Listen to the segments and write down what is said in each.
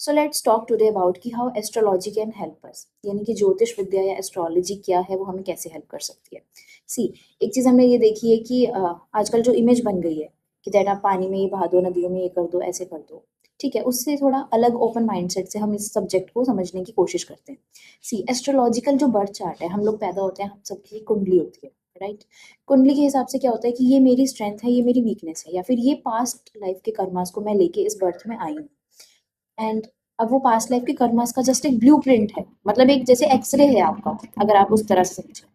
So let's talk today about कि how astrology can help us, यानी कि ज्योतिष विद्या या एस्ट्रोलॉजी क्या है, वो हमें कैसे हेल्प कर सकती है। सी, एक चीज़ हमने ये देखी है कि आजकल जो इमेज बन गई है कि दैट आप पानी में ये बहा दो, नदियों में ये कर दो, ऐसे कर दो, ठीक है, उससे थोड़ा अलग ओपन माइंडसेट से हम इस सब्जेक्ट को समझने की कोशिश करते हैं। सी, एस्ट्रोलॉजिकल जो बर्थ चार्ट है, हम लोग पैदा होते हैं, हम सबकी कुंडली होती है, राइट। कुंडली के हिसाब से क्या होता है कि ये मेरी स्ट्रेंथ है, ये मेरी वीकनेस है, या फिर ये पास्ट लाइफ के कर्मास को मैं लेके इस बर्थ में आई हूँ। एंड अब वो पास्ट लाइफ के कर्मास का जस्ट एक ब्लूप्रिंट है, मतलब एक जैसे एक्सरे है आपका, अगर आप उस तरह से समझें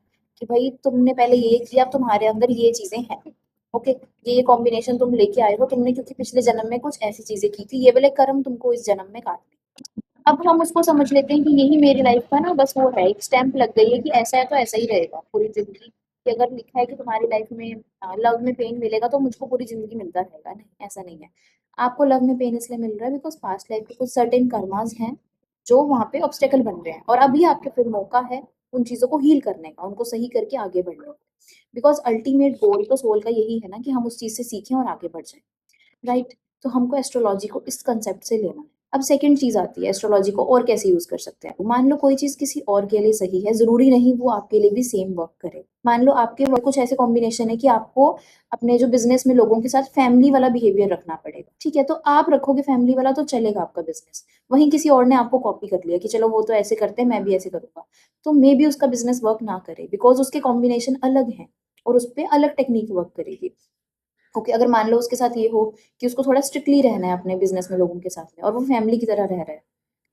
कि भाई तुमने पहले ये किया, अब तुम्हारे अंदर ये चीजें हैं। ओके, ये कॉम्बिनेशन तुम लेके आए हो तुमने, क्योंकि पिछले जन्म में कुछ ऐसी चीजें की थी, ये वाले कर्म तुमको इस जन्म में काटने। अब हम उसको समझ लेते हैं कि यही मेरी लाइफ का ना बस वो है, एक स्टैंप लग गई है कि ऐसा है तो ऐसा ही रहेगा पूरी जिंदगी। कि अगर लिखा है कि तुम्हारी लाइफ में लव में पेन मिलेगा तो मुझको पूरी जिंदगी मिलता रहेगा, नहीं, ऐसा नहीं है। आपको लव में पेन इसलिए मिल रहा है बिकॉज पास्ट लाइफ के कुछ सर्टेन कर्मास हैं जो वहाँ पे ऑब्स्टेकल बन रहे हैं, और अभी आपके फिर मौका है उन चीजों को हील करने का, उनको सही करके आगे बढ़ने का। बिकॉज अल्टीमेट गोल तो सोल का यही है ना कि हम उस चीज से सीखें और आगे बढ़ जाएं, राइट। तो हमको एस्ट्रोलॉजी को इस कंसेप्ट से लेना है। अब सेकंड चीज आती है एस्ट्रोलॉजी को और कैसे यूज कर सकते हैं। मान लो कोई चीज किसी और के लिए सही है, जरूरी नहीं वो आपके लिए भी सेम वर्क करे। मान लो आपके कुछ ऐसे कॉम्बिनेशन है कि आपको अपने जो बिजनेस में लोगों के साथ फैमिली वाला बिहेवियर रखना पड़ेगा, ठीक है, तो आप रखोगे फैमिली वाला तो चलेगा आपका बिजनेस। वहीं किसी और ने आपको कॉपी कर लिया कि चलो वो तो ऐसे करते हैं, मैं भी ऐसे करूंगा, तो मे बी उसका बिजनेस वर्क ना करे बिकॉज उसके कॉम्बिनेशन अलग हैं और उस पर अलग टेक्निक वर्क करेगी। ओके, अगर मान लो उसके साथ ये हो कि उसको थोड़ा स्ट्रिक्टली रहना है अपने बिजनेस में लोगों के साथ में, और वो फैमिली की तरह रह रहा है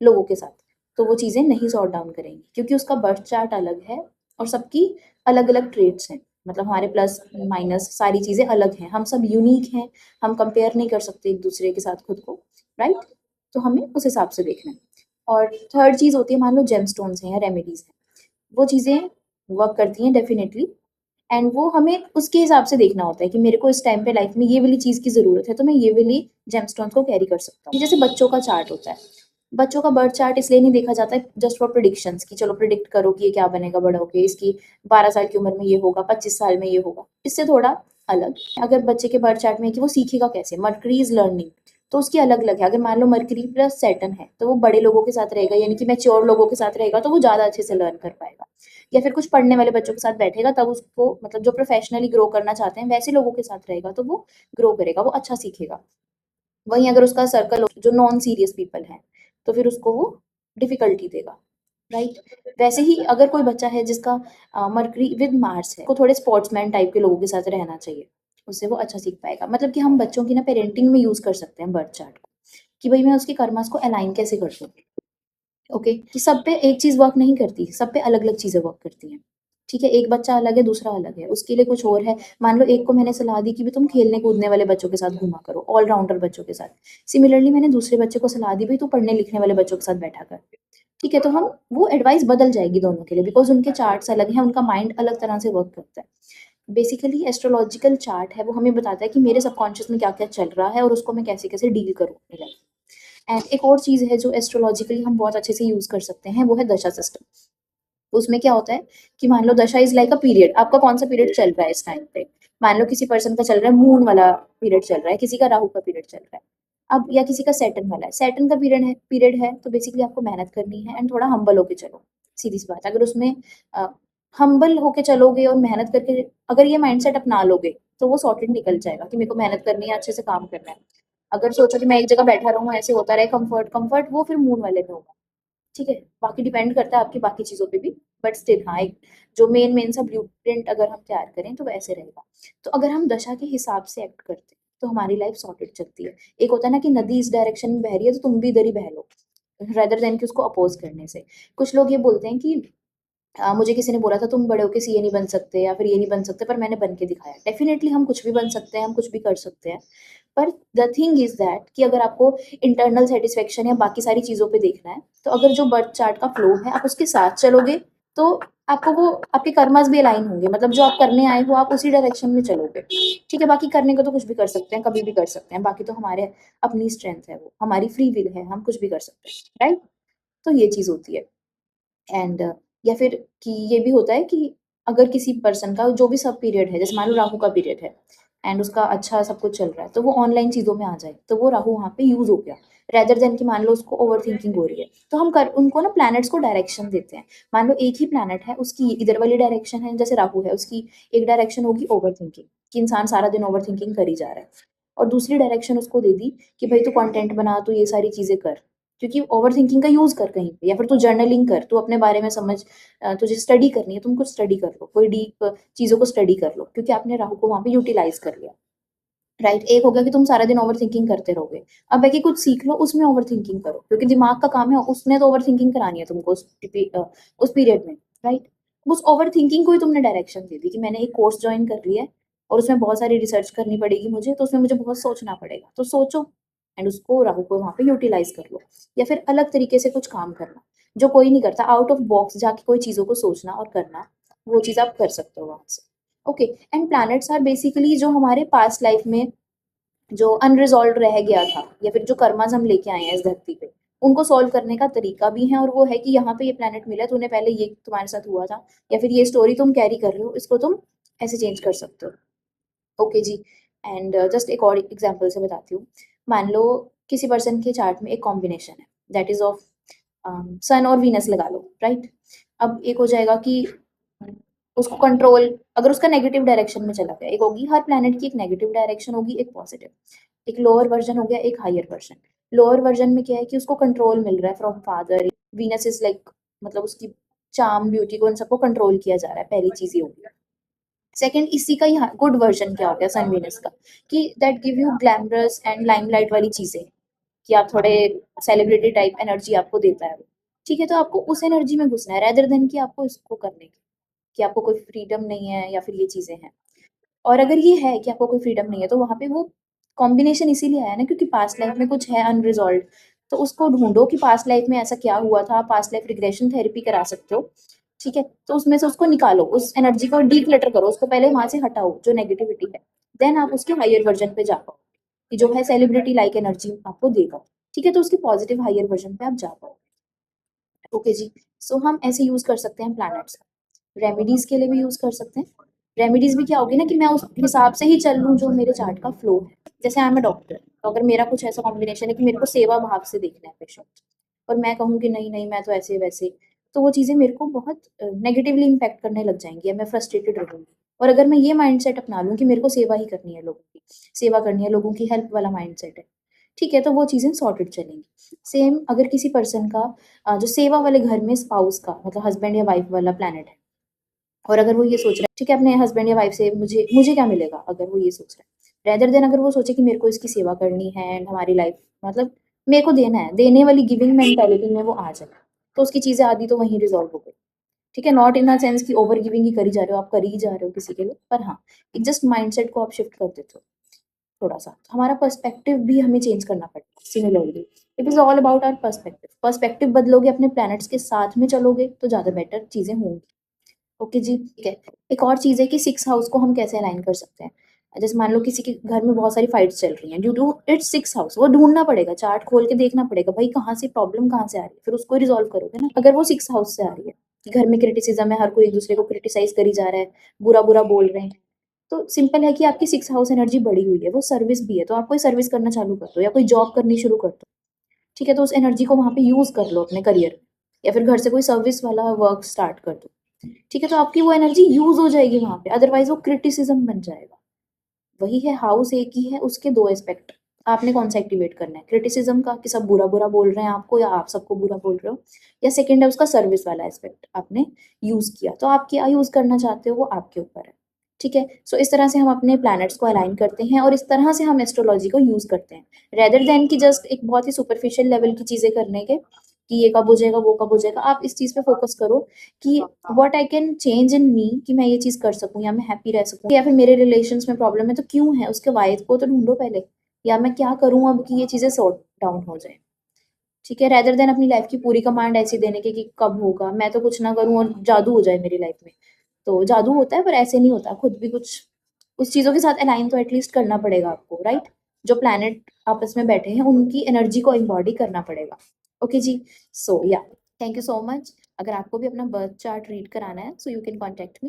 लोगों के साथ, तो वो चीज़ें नहीं सॉर्ट डाउन करेंगी क्योंकि उसका बर्थ चार्ट अलग है और सबकी अलग अलग ट्रेड्स हैं। मतलब हमारे प्लस माइनस सारी चीज़ें अलग हैं, हम सब यूनिक हैं, हम कंपेयर नहीं कर सकते एक दूसरे के साथ खुद को, राइट। तो हमें उस हिसाब से देखना है। और थर्ड चीज़ होती है, मान लो जेमस्टोन्स हैं या रेमेडीज हैं, वो चीज़ें वर्क करती हैं डेफिनेटली। एंड वो हमें उसके हिसाब से देखना होता है कि मेरे को इस टाइम पे लाइफ में ये वाली चीज़ की ज़रूरत है, तो मैं ये वाली जेमस्टोन्स को कैरी कर सकता हूँ। जैसे बच्चों का चार्ट होता है, बच्चों का बर्थ चार्ट इसलिए नहीं देखा जाता है जस्ट फॉर प्रिडिक्शंस कि चलो प्रिडिक्ट करो कि ये क्या बनेगा बड़ा होके, इसकी 12 साल की उम्र में ये होगा, 25 साल में ये होगा, इससे थोड़ा अलग। अगर बच्चे के बर्थ चार्ट में है कि वो सीखेगा कैसे, मर्करी इज लर्निंग, तो उसकी अलग अलग है। अगर मान लो मर्करी प्लस सैटर्न है तो वो बड़े लोगों के साथ रहेगा, यानी कि मैच्योर लोगों के साथ रहेगा, तो वो ज़्यादा अच्छे से लर्न कर पाएगा। या फिर कुछ पढ़ने वाले बच्चों के साथ बैठेगा तब उसको, मतलब जो प्रोफेशनली ग्रो करना चाहते हैं वैसे लोगों के साथ रहेगा तो वो ग्रो करेगा, वो अच्छा सीखेगा। वहीं अगर उसका सर्कल जो नॉन सीरियस पीपल है तो फिर उसको वो डिफिकल्टी देगा, राइट। वैसे ही अगर कोई बच्चा है जिसका मरकरी विद मार्स है, को थोड़े स्पोर्ट्समैन टाइप के लोगों के साथ रहना चाहिए, उससे वो अच्छा सीख पाएगा। मतलब कि हम बच्चों की ना पेरेंटिंग में यूज कर सकते हैं बर्थ चार्ट को, कि भाई मैं उसके कर्मास को अलाइन कैसे कर दूँ। ओके, कि सब पे एक चीज वर्क नहीं करती, सब पे अलग अलग चीजें वर्क करती हैं, ठीक है। एक बच्चा अलग है, दूसरा अलग है, उसके लिए कुछ और है। मान लो एक को मैंने सलाह दी कि भी तुम खेलने कूदने वाले बच्चों के साथ घुमा करो, ऑलराउंडर बच्चों के साथ। सिमिलरली मैंने दूसरे बच्चे को सलाह दी भाई तू पढ़ने लिखने वाले बच्चों के साथ बैठा कर, ठीक है। तो हम वो एडवाइस बदल जाएगी दोनों के लिए बिकॉज उनके चार्ट्स अलग हैं, उनका माइंड अलग तरह से वर्क करता है। बेसिकली एस्ट्रोलॉजिकल चार्ट है वो हमें बताता है कि मेरे सबकॉन्शियस में क्या क्या चल रहा है और उसको मैं कैसे कैसे डील करूँ अपनी लाइफ। एंड एक और चीज़ है जो एस्ट्रोलॉजिकली हम बहुत अच्छे से यूज़ कर सकते हैं, वो है दशा सिस्टम। उसमें क्या होता है कि मान लो दशा इज लाइक अ पीरियड, आपका कौन सा पीरियड चल रहा है इस टाइम पे। मान लो किसी पर्सन का चल रहा है मून वाला पीरियड चल रहा है, किसी का राहु का पीरियड चल रहा है, अब या किसी का सैटर्न वाला है, सैटर्न का पीरियड है तो बेसिकली आपको मेहनत करनी है एंड थोड़ा हम्बल होके चलो। सीधी सी बात, अगर उसमें हम्बल होके चलोगे और मेहनत करके अगर ये माइंडसेट अपना लोगे तो वो सॉर्टेड निकल जाएगा कि मेरे को मेहनत करनी है, अच्छे से काम करना है। अगर सोचो कि मैं एक जगह बैठा रहूँ ऐसे होता रहे कंफर्ट कंफर्ट, वो फिर मून वाले में होगा, ठीक है। बाकी डिपेंड करता है आपकी बाकी चीज़ों पे भी, बट स्टिल हाँ, एक जो मेन मेन सा ब्लूप्रिंट अगर हम तैयार करें तो वैसे रहेगा। तो अगर हम दशा के हिसाब से एक्ट करते हैं तो हमारी लाइफ सॉर्टेड चलती है। एक होता है ना कि नदी इस डायरेक्शन में बह रही है तो तुम भी इधर ही बह लो, रेदर देन कि उसको अपोज करने से। कुछ लोग ये बोलते हैं कि मुझे किसी ने बोला था तुम बड़े होके सीए नहीं बन सकते या फिर ये नहीं बन सकते, पर मैंने बन के दिखाया। डेफिनेटली हम कुछ भी बन सकते हैं, हम कुछ भी कर सकते हैं, पर द थिंग इज दैट कि अगर आपको इंटरनल सेटिस्फेक्शन या बाकी सारी चीज़ों पे देखना है तो अगर जो बर्थ चार्ट का फ्लो है आप उसके साथ चलोगे तो आपको वो आपके कर्मास भी अलाइन होंगे, मतलब जो आप करने आए हो आप उसी डायरेक्शन में चलोगे, ठीक है। बाकी करने को तो कुछ भी कर सकते हैं, कभी भी कर सकते हैं, बाकी तो हमारे अपनी स्ट्रेंथ है, वो हमारी फ्री विल है, हम कुछ भी कर सकते हैं, राइट। तो ये चीज़ होती है। एंड या फिर कि ये भी होता है कि अगर किसी पर्सन का जो भी सब पीरियड है, जैसे मान लो राहु का पीरियड है, एंड उसका अच्छा सब कुछ चल रहा है, तो वो ऑनलाइन चीज़ों में आ जाए, तो वो राहु वहाँ पे यूज़ हो गया, रेदर देन कि मान लो उसको ओवर थिंकिंग हो रही है, तो हम कर उनको ना प्लैनेट्स को डायरेक्शन देते हैं। मान लो एक ही प्लैनेट है, उसकी इधर वाली डायरेक्शन है, जैसे राहु है, उसकी एक डायरेक्शन होगी ओवर थिंकिंग, कि इंसान सारा दिन ओवर थिंकिंग कर ही जा रहा है, और दूसरी डायरेक्शन उसको दे दी कि भाई तू कंटेंट बना, तू ये सारी चीज़ें कर, क्योंकि ओवर थिंकिंग का यूज़ कर कहीं पे, या फिर तू जर्नलिंग कर, तू अपने बारे में समझ, तुझे स्टडी करनी है, तुम कुछ स्टडी कर लो, कोई डीप चीज़ों को स्टडी कर लो, क्योंकि आपने राहु को वहाँ पे यूटिलाइज कर लिया। राइट, एक हो गया कि तुम सारा दिन ओवर थिंकिंग करते रहोगे। अब है कि कुछ सीख लो, उसमें ओवर थिंकिंग करो, क्योंकि दिमाग का काम है, उसने तो ओवर थिंकिंग करानी है तुमको उस पीरियड में। राइट, उस ओवर थिंकिंग को ही तुमने डायरेक्शन दे दी कि मैंने एक कोर्स ज्वाइन कर लिया है और उसमें बहुत सारी रिसर्च करनी पड़ेगी मुझे, तो उसमें मुझे बहुत सोचना पड़ेगा, तो सोचो, एंड उसको राहु को वहां पे यूटिलाइज कर लो। या फिर अलग तरीके से कुछ काम करना जो कोई नहीं करता, आउट ऑफ बॉक्स जाके कोई चीजों को सोचना और करना, वो चीज आप कर सकते हो वहां से। Okay, and planets are basically जो हमारे पास्ट लाइफ में जो अनरिजॉल्व रह गया था, या फिर जो कर्मास हम लेके आए हैं इस धरती पे, उनको सॉल्व करने का तरीका भी है, और वो है कि यहाँ पे ये प्लेनेट मिला, तूने पहले ये तुम्हारे साथ हुआ था, या फिर ये स्टोरी तुम कैरी कर रहे हो, इसको तुम ऐसे चेंज कर सकते हो। ओके जी, एंड जस्ट एक और एग्जांपल से बताती हूँ। मान लो किसी पर्सन के चार्ट में एक कॉम्बिनेशन है, दैट इज ऑफ सन और वीनस लगा लो, राइट। अब एक हो जाएगा कि उसको कंट्रोल, अगर उसका नेगेटिव डायरेक्शन में चला गया, एक होगी हर प्लैनेट की एक नेगेटिव डायरेक्शन होगी, एक पॉजिटिव, एक लोअर वर्जन हो गया, एक हायर वर्जन। लोअर वर्जन में क्या है कि उसको कंट्रोल मिल रहा है from father, Venus is like, मतलब उसकी चार्म ब्यूटी को इन सबको कंट्रोल किया जा रहा है, पहली चीज ये होगी। सेकंड, इसी का ही गुड वर्जन क्या हो गया सन वीनस का, कि that give you glamorous and limelight वाली चीजें, कि आप थोड़े सेलिब्रिटी टाइप एनर्जी आपको देता है वो। ठीक है, तो आपको उस एनर्जी में घुसना है, रेदर देन कि आपको इसको करने की, कि आपको कोई फ्रीडम नहीं है या फिर ये चीजें हैं। और अगर ये है कि आपको कोई फ्रीडम नहीं है, तो वहां पे वो कॉम्बिनेशन इसीलिए आया ना, क्योंकि पास्ट लाइफ में कुछ है अनरिजॉल्व, तो उसको ढूंढो कि पास्ट लाइफ में ऐसा क्या हुआ था, पास्ट लाइफ रिग्रेशन थेरेपी करा सकते हो। ठीक है, तो उसमें से उसको निकालो, उस एनर्जी को डीक्लटर करो, उसको पहले वहां से हटाओ जो नेगेटिविटी है, देन आप उसके हायर वर्जन पे जा पाओ, कि जो है सेलिब्रिटी लाइक एनर्जी आपको देगा। ठीक है, तो उसके पॉजिटिव हायर वर्जन पे आप जा पाओ। ओके जी, सो हम ऐसे यूज कर सकते हैं प्लैनेट्स। रेमेडीज के लिए भी यूज कर सकते हैं। रेमेडीज भी क्या होगी ना, कि मैं उस हिसाब से ही चल लूँ जो मेरे चार्ट का फ्लो है। जैसे आई एम अ डॉक्टर, तो अगर मेरा कुछ ऐसा कॉम्बिनेशन है कि मेरे को सेवा भाव से देखना है पेशेंट, और मैं कहूँ कि नहीं नहीं मैं तो ऐसे वैसे, तो वो चीज़ें मेरे को बहुत नेगेटिवली इम्पैक्ट करने लग जाएंगी, या मैं फ्रस्ट्रेटेड रहूंगी। और अगर मैं ये माइंडसेट अपना लूँ कि मेरे को सेवा ही करनी है, लोगों की सेवा करनी है, लोगों की हेल्प वाला माइंडसेट है, ठीक है, तो वो चीज़ें सॉर्टेड चलेंगी। सेम अगर किसी पर्सन का जो सेवा वाले घर में स्पाउस का, मतलब हस्बैंड या वाइफ वाला प्लैनेट है, और अगर वो ये सोच रहा है, ठीक है, अपने हस्बैंड या वाइफ से मुझे मुझे क्या मिलेगा, अगर वो ये सोच रहा है, रेदर देन अगर वो सोचे कि मेरे को इसकी सेवा करनी है एंड हमारी लाइफ, मतलब मेरे को देना है, देने वाली गिविंग मेंटालिटी में वो आ जाए, तो उसकी चीजें आदि तो वहीं रिजॉल्व हो गई। ठीक है, नॉट इन द सेंस कि ओवर गिविंग ही करी जा रहे हो, आप कर ही जा रहे हो किसी के लिए, पर हाँ, एक जस्ट माइंडसेट को आप शिफ्ट कर देते हो थोड़ा सा, तो हमारा पर्सपेक्टिव भी हमें चेंज करना पड़ता है। Similarly it is all about our perspective, perspective बदलोगे, अपने प्लैनेट्स के साथ में चलोगे, तो ज्यादा बेटर चीजें होंगी। ओके जी, ठीक है। एक और चीज़ है कि 6 हाउस को हम कैसे अलाइन कर सकते हैं। जैसे मान लो किसी के घर में बहुत सारी फाइट्स चल रही हैं ड्यू टू इट्स 6 हाउस, वो ढूँढना पड़ेगा, चार्ट खोल के देखना पड़ेगा, भाई कहाँ से प्रॉब्लम कहाँ से आ रही है, फिर उसको रिज़ॉल्व करोगे ना। अगर वो 6 हाउस से आ रही है कि घर में क्रिटिसिज्म है, हर कोई एक-दूसरे को क्रिटिसाइज़ करी जा रहा है, बुरा-बुरा बोल रहे हैं, तो सिंपल है कि आपकी 6 हाउस एनर्जी बढ़ी हुई है, वो सर्विस भी है, तो आप कोई सर्विस करना चालू कर दो या कोई जॉब करनी शुरू कर दो। ठीक है, तो उस एनर्जी को वहाँ पे यूज़ कर लो अपने करियर में, या फिर घर से कोई सर्विस वाला वर्क स्टार्ट कर दो। ठीक है, तो आपकी वो एनर्जी यूज हो जाएगी वहां पे, अदरवाइज वो क्रिटिसिज्म बन जाएगा। वही है, हाउस एक ही है, उसके दो एस्पेक्ट, आपने कौन सा एक्टिवेट करना है, क्रिटिसिज्म का कि सब बुरा बुरा बोल रहे हैं आपको, या आप सबको बुरा बोल रहे हो, या सेकंड है उसका सर्विस वाला एस्पेक्ट आपने यूज किया, तो आप क्या यूज करना चाहते हो वो आपके ऊपर है। ठीक है, सो इस तरह से हम अपने प्लैनेट्स को अलाइन करते हैं, और इस तरह से हम एस्ट्रोलॉजी को यूज करते हैं, रेदर देन कि जस्ट एक बहुत ही सुपरफिशियल लेवल की चीजें करने के, कि ये कब हो जाएगा वो कब हो जाएगा। आप इस चीज पे फोकस करो कि what I can change in me, कि मैं ये चीज कर सकूं, या मैं हैप्पी रह सकूं, या फिर मेरे रिलेशंस में प्रॉब्लम है तो क्यों है, उसके वाइज को तो ढूंढो पहले, या मैं क्या करूं अब कि ये चीजें सॉर्ट डाउन हो जाए। ठीक है, रेदर देन अपनी लाइफ की पूरी कमांड ऐसी देने के कि कब होगा, मैं तो कुछ ना करूं और जादू हो जाए मेरी लाइफ में। तो जादू होता है पर ऐसे नहीं होता, खुद भी कुछ उस चीजों के साथ अलाइन तो एटलीस्ट करना पड़ेगा आपको, राइट। जो प्लैनेट आपस में बैठे हैं उनकी एनर्जी को एम्बॉडी करना पड़ेगा। ओके जी, सो या थैंक यू सो मच। अगर आपको भी अपना बर्थ चार्ट रीड कराना है, so you can contact me.